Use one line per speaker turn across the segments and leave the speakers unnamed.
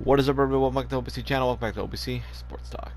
What is up, everybody? Welcome back to the OBC channel. Welcome back to OBC Sports Talk.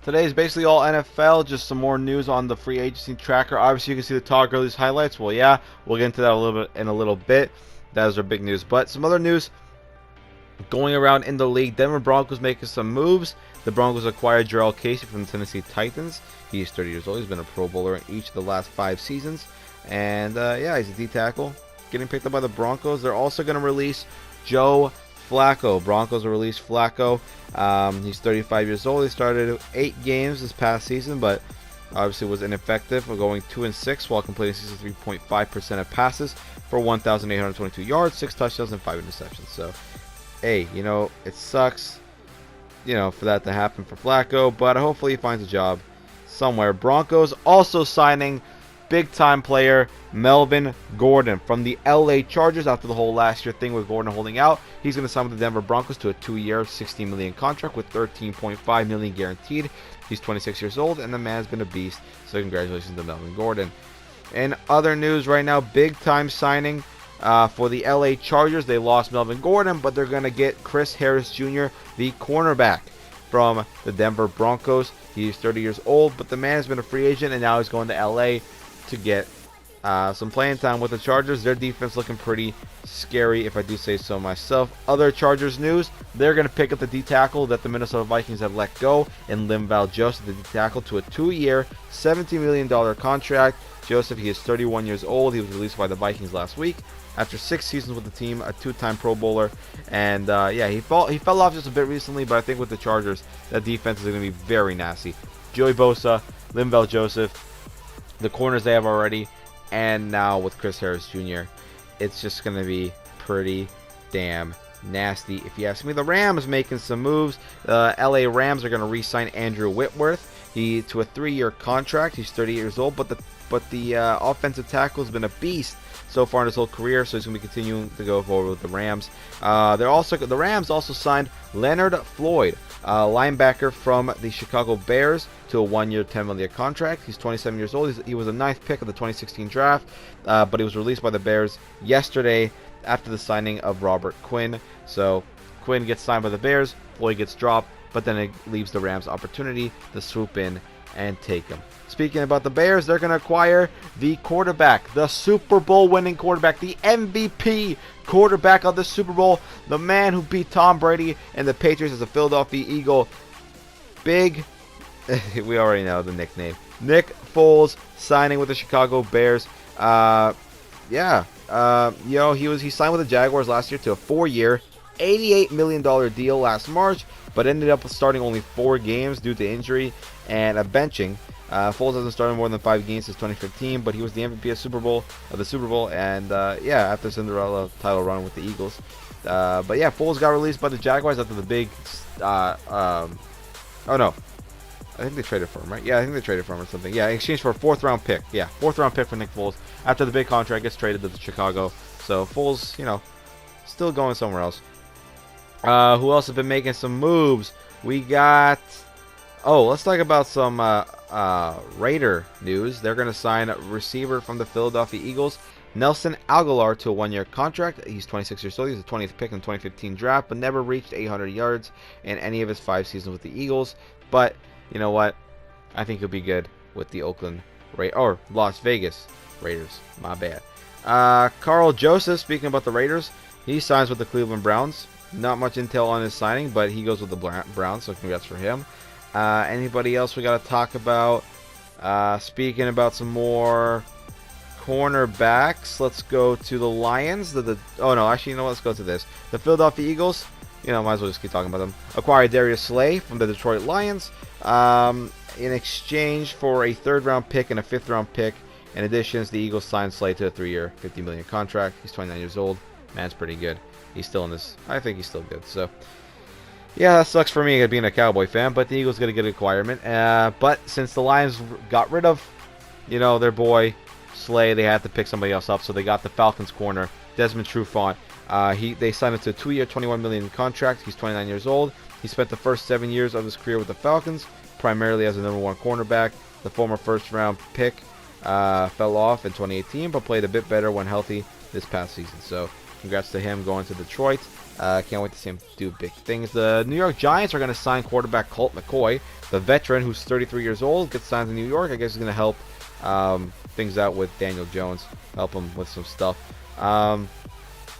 Today is basically all NFL, just some more news on the free agency tracker. Obviously, you can see the Todd Gurley's highlights. Well, yeah, we'll get into that in a little bit. That is our big news. But some other news going around in the league. Denver Broncos making some moves. The Broncos acquired Jarrell Casey from the Tennessee Titans. He's 30 years old. He's been a Pro Bowler in each of the last 5 seasons. And, yeah, he's a D-tackle. Getting picked up by the Broncos. They're also going to release Joe Flacco. Broncos will release Flacco. He's 35 years old. He started 8 games this past season, but obviously was ineffective. We're going 2-6 while completing 63.5% of passes for 1,822 yards, 6 touchdowns, and 5 interceptions. So, hey, you know, it sucks, you know, for that to happen for Flacco, but hopefully he finds a job somewhere. Broncos also signing big-time player Melvin Gordon from the LA Chargers after the whole last year thing with Gordon holding out. He's going to sign with the Denver Broncos to a 2-year, $16 million contract with $13.5 million guaranteed. He's 26 years old, and the man's been a beast, so congratulations to Melvin Gordon. In other news right now, big-time signing for the LA Chargers. They lost Melvin Gordon, but they're going to get Chris Harris Jr., the cornerback from the Denver Broncos. He's 30 years old, but the man has been a free agent, and now he's going to LA to get some playing time with the Chargers. Their defense looking pretty scary, if I do say so myself. Other Chargers news, they're going to pick up the D-tackle that the Minnesota Vikings have let go in Linval Joseph, the D-tackle, to a 2-year, $17 million contract. Joseph, he is 31 years old. He was released by the Vikings last week after 6 seasons with the team, a 2-time Pro Bowler. And, yeah, he fell off just a bit recently, but I think with the Chargers, that defense is going to be very nasty. Joey Bosa, Linval Joseph, the corners they have already, and now with Chris Harris Jr., it's just going to be pretty damn nasty, if you ask me. The Rams making some moves. LA Rams are going to re-sign Andrew Whitworth to a 3-year contract. He's 30 years old, but the offensive tackle has been a beast so far in his whole career, so he's going to be continuing to go forward with the Rams. The Rams also signed Leonard Floyd, linebacker from the Chicago Bears, to a 1-year, $10 million contract. He's 27 years old. He was a 9th pick of the 2016 draft, but he was released by the Bears yesterday after the signing of Robert Quinn. So Quinn gets signed by the Bears, Floyd gets dropped, but then it leaves the Rams opportunity to swoop in and take him. Speaking about the Bears, they're going to acquire the quarterback, the Super Bowl winning quarterback, the MVP quarterback of the Super Bowl, the man who beat Tom Brady and the Patriots as a Philadelphia Eagle. Big, we already know the nickname, Nick Foles, signing with the Chicago Bears. Yeah, you know, he signed with the Jaguars last year to a 4-year, $88 million deal last March, but ended up starting only 4 games due to injury and a benching. Foles hasn't started more than 5 games since 2015, but he was the MVP of the Super Bowl, and yeah, after Cinderella title run with the Eagles. But yeah, Foles got released by the Jaguars after the big. Oh no, I think they traded for him, right? Yeah, I think they traded for him or something. Yeah, in exchange for a 4th-round pick. Yeah, 4th-round pick for Nick Foles after the big contract gets traded to the Chicago. So Foles, you know, still going somewhere else. Who else has been making some moves? We got. Oh, let's talk about some Raider news. They're going to sign a receiver from the Philadelphia Eagles, Nelson Aguilar, to a 1-year contract. He's 26 years old. He's the 20th pick in the 2015 draft, but never reached 800 yards in any of his 5 seasons with the Eagles. But you know what? I think he'll be good with the Las Vegas Raiders. My bad. Carl Joseph, speaking about the Raiders, he signs with the Cleveland Browns. Not much intel on his signing, but he goes with the Browns, so congrats for him. Anybody else we got to talk about? Speaking about some more cornerbacks, let's go to the Lions. Oh no, actually, you know what? Let's go to this. The Philadelphia Eagles. Might as well just keep talking about them. Acquired Darius Slay from the Detroit Lions in exchange for a 3rd-round pick and a 5th-round pick. In addition, the Eagles signed Slay to a 3-year, $50 million contract. He's 29 years old. Man's pretty good. He's still in this. I think he's still good. So, yeah, that sucks for me being a Cowboy fan, but the Eagles get a good acquirement. But since the Lions got rid of, their boy Slay, they had to pick somebody else up. So they got the Falcons corner, Desmond Trufant. They signed him to a 2-year, $21 million contract. He's 29 years old. He spent the first 7 years of his career with the Falcons, primarily as a number 1 cornerback. The former 1st-round pick fell off in 2018, but played a bit better when healthy this past season. So, congrats to him going to Detroit. Can't wait to see him do big things. The New York Giants are going to sign quarterback Colt McCoy, the veteran who's 33 years old, gets signed to New York. I guess he's going to help things out with Daniel Jones, help him with some stuff.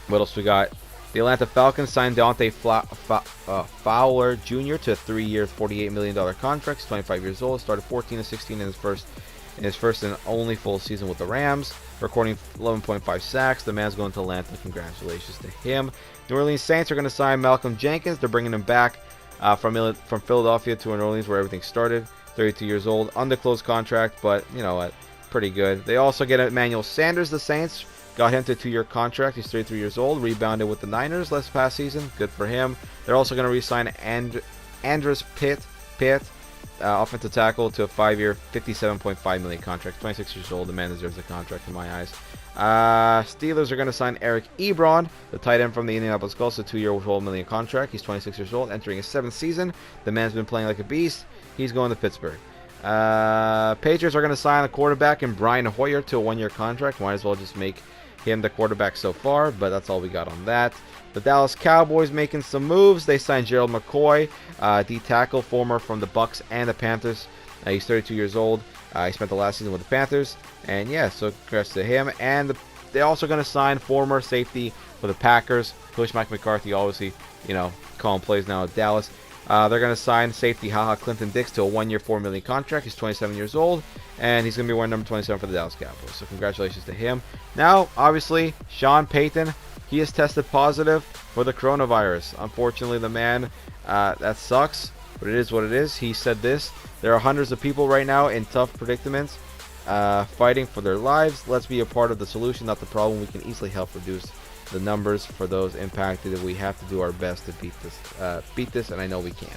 What else we got? The Atlanta Falcons signed Dante Fowler Jr. to a 3-year, $48 million contract. He's 25 years old. Started 14 and 16 in his first and only full season with the Rams, recording 11.5 sacks. The man's going to Atlanta. Congratulations to him. New Orleans Saints are going to sign Malcolm Jenkins. They're bringing him back from Philadelphia to New Orleans, where everything started. 32 years old, undisclosed contract, but you know what? Pretty good. They also get Emmanuel Sanders. The Saints got him to a 2-year contract. He's 33 years old. Rebounded with the Niners last past season. Good for him. They're also going to re-sign Andres Pitt, offensive tackle, to a 5-year, $57.5 million contract. 26 years old. The man deserves a contract in my eyes. Steelers are going to sign Eric Ebron, the tight end from the Indianapolis Colts, a 2-year, $12 million contract. He's 26 years old, entering his 7th season. The man's been playing like a beast. He's going to Pittsburgh. Patriots are going to sign a quarterback in Brian Hoyer to a 1-year contract. Might as well just make him the quarterback so far, but that's all we got on that. The Dallas Cowboys making some moves. They signed Gerald McCoy, D-tackle, former from the Bucks and the Panthers. He's 32 years old. He spent the last season with the Panthers. And yeah, so congrats to him. And they're also going to sign former safety for the Packers. Coach Mike McCarthy, obviously, calling plays now at Dallas. They're going to sign safety Clinton Dix to a 1-year, $4 million contract. He's 27 years old, and he's going to be wearing number 27 for the Dallas Cowboys. So congratulations to him. Now, obviously, Sean Payton, he has tested positive for the coronavirus. Unfortunately, the man, that sucks, but it is what it is. He said this: there are hundreds of people right now in tough predicaments, fighting for their lives. Let's be a part of the solution, not the problem. We can easily help reduce the numbers for those impacted. We have to do our best to beat this, and I know we can.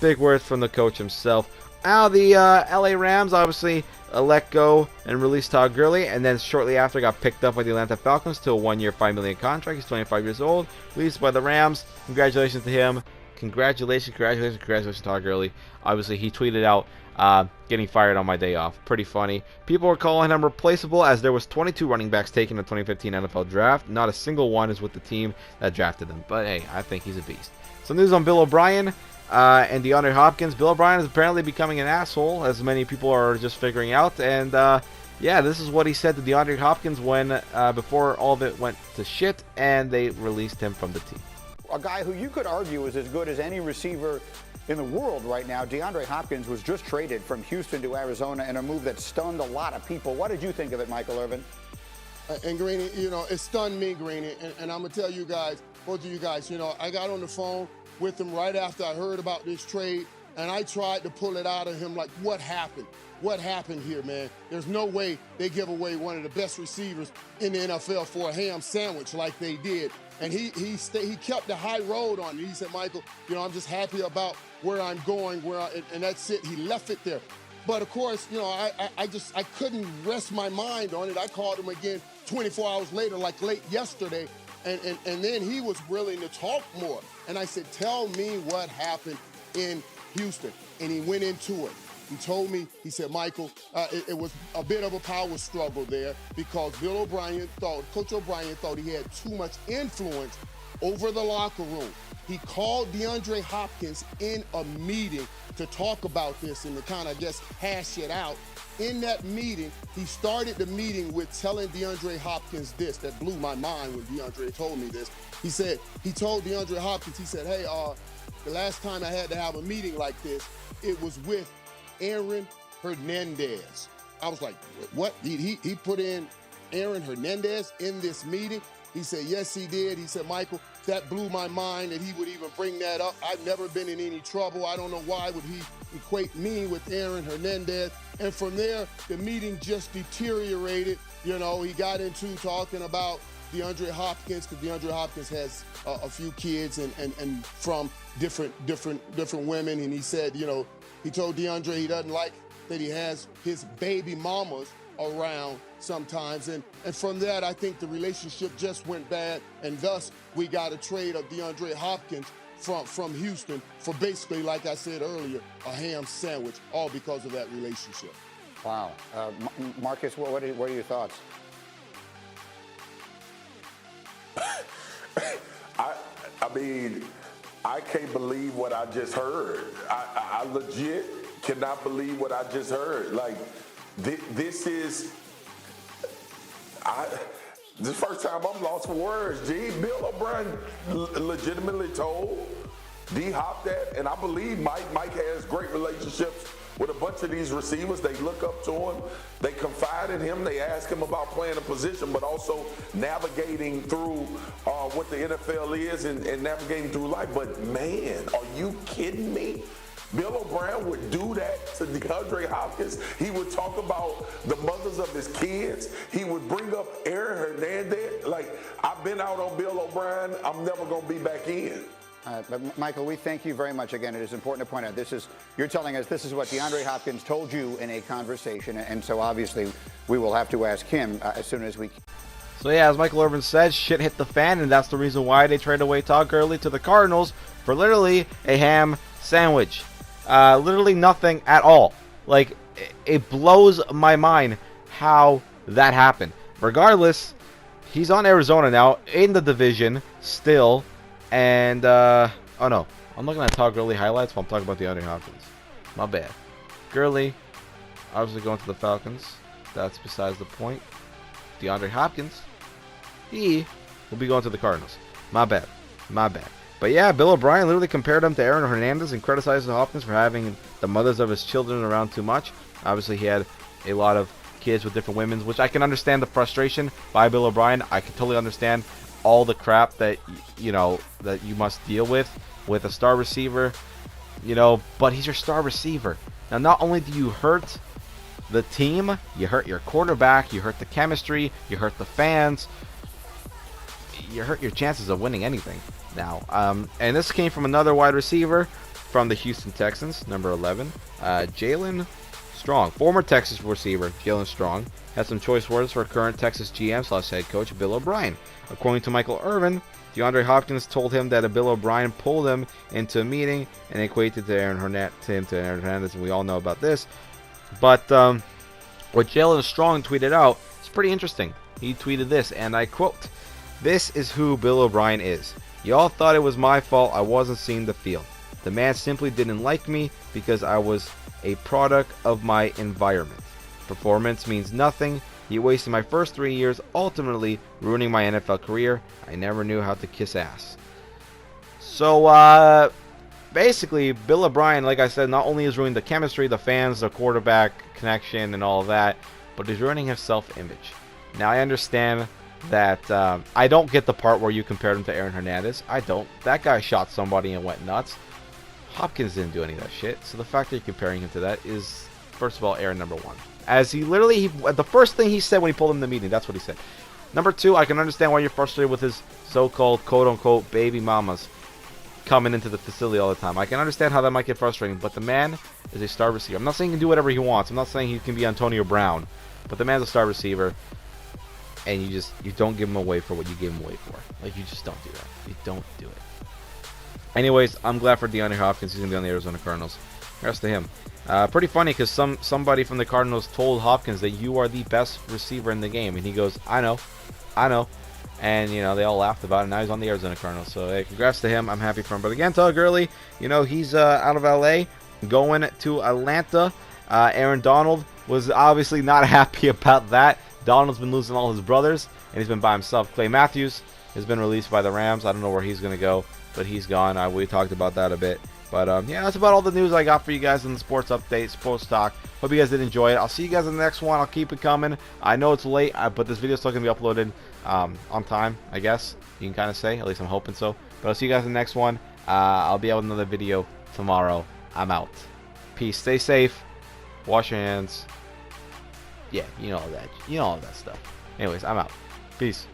Big words from the coach himself. Now the LA Rams obviously let go and released Todd Gurley, and then shortly after got picked up by the Atlanta Falcons to a 1-year, $5 million contract. He's 25 years old, released by the Rams. Congratulations to him. Congratulations, Todd Gurley. Obviously, he tweeted out getting fired on my day off. Pretty funny. People are calling him replaceable, as there was 22 running backs taken in the 2015 NFL Draft. Not a single one is with the team that drafted them. But hey, I think he's a beast. Some news on Bill O'Brien and DeAndre Hopkins. Bill O'Brien is apparently becoming an asshole, as many people are just figuring out. And yeah, this is what he said to DeAndre Hopkins when before all of it went to shit and they released him from the team.
A guy who you could argue is as good as any receiver in the world right now. DeAndre Hopkins was just traded from Houston to Arizona in a move that stunned a lot of people. What did you think of it, Michael Irvin?
And Greeny, it stunned me, Greeny, and I'm going to tell you guys, both of you guys, I got on the phone with him right after I heard about this trade, and I tried to pull it out of him like, what happened? What happened here, man? There's no way they give away one of the best receivers in the NFL for a ham sandwich like they did. And he kept the high road on it. He said, Michael, I'm just happy about where I'm going, and that's it. He left it there. But of course, I couldn't rest my mind on it. I called him again 24 hours later, like late yesterday, and then he was willing to talk more. And I said, tell me what happened in Houston. And he went into it. He told me, he said, Michael, it was a bit of a power struggle there because Coach O'Brien thought he had too much influence over the locker room. He called DeAndre Hopkins in a meeting to talk about this and to kind of just hash it out. in that meeting, he started the meeting with telling DeAndre Hopkins this. That blew my mind when DeAndre told me this. He told DeAndre Hopkins, he said, hey, the last time I had to have a meeting like this, it was with Aaron Hernandez. I was like, what? He put in Aaron Hernandez in this meeting? He said, yes, he did. He said, Michael, that blew my mind that he would even bring that up. I've never been in any trouble. I don't know why would he equate me with Aaron Hernandez. And from there, the meeting just deteriorated. You know, he got into talking about DeAndre Hopkins, because DeAndre Hopkins has a few kids and from different women. And he said, you know, he told DeAndre he doesn't like that he has his baby mamas around sometimes. And from that, I think the relationship just went bad. And thus, we got a trade of DeAndre Hopkins from Houston for basically, like I said earlier, a ham sandwich, all because of that relationship.
Wow. Marcus, what are your thoughts?
I mean, I can't believe what I just heard. I legit cannot believe what I just heard. Like, this is the first time I'm lost for words. Bill O'Brien legitimately told D-Hop that, and I believe Mike has great relationships with a bunch of these receivers. They look up to him, they confide in him, they ask him about playing a position, but also navigating through what the NFL is and navigating through life. But man, are you kidding me? Bill O'Brien would do that to DeAndre Hopkins. He would talk about the mothers of his kids. He would bring up Aaron Hernandez. Like, I've been out on Bill O'Brien. I'm never going to be back in.
But Michael, we thank you very much. Again, it is important to point out, you're telling us this is what DeAndre Hopkins told you in a conversation, and so obviously we will have to ask him as soon as we can.
So yeah, as Michael Irvin said, shit hit the fan, and that's the reason why they traded away Todd Gurley to the Cardinals for literally a ham sandwich. Literally nothing at all. Like, it blows my mind how that happened. Regardless, he's on Arizona now, in the division, still. And, oh no, I'm looking at Todd Gurley highlights while I'm talking about DeAndre Hopkins. My bad. Gurley, obviously going to the Falcons. That's besides the point. DeAndre Hopkins, he will be going to the Cardinals. My bad. My bad. But yeah, Bill O'Brien literally compared him to Aaron Hernandez and criticized Hopkins for having the mothers of his children around too much. Obviously, he had a lot of kids with different women, which I can understand the frustration by Bill O'Brien. I can totally understand all the crap that, you know, that you must deal with a star receiver, you know, but he's your star receiver. Now, not only do you hurt the team, you hurt your quarterback, you hurt the chemistry, you hurt the fans, you hurt your chances of winning anything now. And this came from another wide receiver from the Houston Texans, number 11, Jalen Strong. Former Texas receiver Jalen Strong had some choice words for current Texas GM/head coach Bill O'Brien. According to Michael Irvin, DeAndre Hopkins told him that Bill O'Brien pulled him into a meeting and equated to Aaron Hernandez, and we all know about this. But what Jalen Strong tweeted out is pretty interesting. He tweeted this, and I quote, "This is who Bill O'Brien is. Y'all thought it was my fault I wasn't seeing the field. The man simply didn't like me because I was a product of my environment. Performance means nothing. He wasted my first 3 years, ultimately ruining my NFL career. I never knew how to kiss ass." So, basically, Bill O'Brien, like I said, not only is ruining the chemistry, the fans, the quarterback connection, and all of that, but he's ruining his self-image. Now, I understand that I don't get the part where you compared him to Aaron Hernandez. I don't. That guy shot somebody and went nuts. Hopkins didn't do any of that shit. So the fact that you're comparing him to that is, first of all, Aaron number one. As he literally, the first thing he said when he pulled him in the meeting, that's what he said. Number two, I can understand why you're frustrated with his so-called, quote-unquote, baby mamas coming into the facility all the time. I can understand how that might get frustrating, but the man is a star receiver. I'm not saying he can do whatever he wants. I'm not saying he can be Antonio Brown, but the man's a star receiver, and you don't give him away for what you gave him away for. Like, you just don't do that. You don't do it. Anyways, I'm glad for DeAndre Hopkins. He's going to be on the Arizona Cardinals. Congrats to him. Pretty funny because somebody from the Cardinals told Hopkins that you are the best receiver in the game. And he goes, I know. And, you know, they all laughed about it. Now he's on the Arizona Cardinals. So, hey, congrats to him. I'm happy for him. But again, Todd Gurley, you know, he's out of L.A. going to Atlanta. Aaron Donald was obviously not happy about that. Donald's been losing all his brothers, and he's been by himself. Clay Matthews has been released by the Rams. I don't know where he's going to go, but he's gone. We talked about that a bit. But, yeah, that's about all the news I got for you guys in the sports update, sports talk. Hope you guys did enjoy it. I'll see you guys in the next one. I'll keep it coming. I know it's late, but this video is still going to be uploaded on time, I guess. You can kind of say. At least I'm hoping so. But I'll see you guys in the next one. I'll be out with another video tomorrow. I'm out. Peace. Stay safe. Wash your hands. Yeah, you know all that. You know all that stuff. Anyways, I'm out. Peace.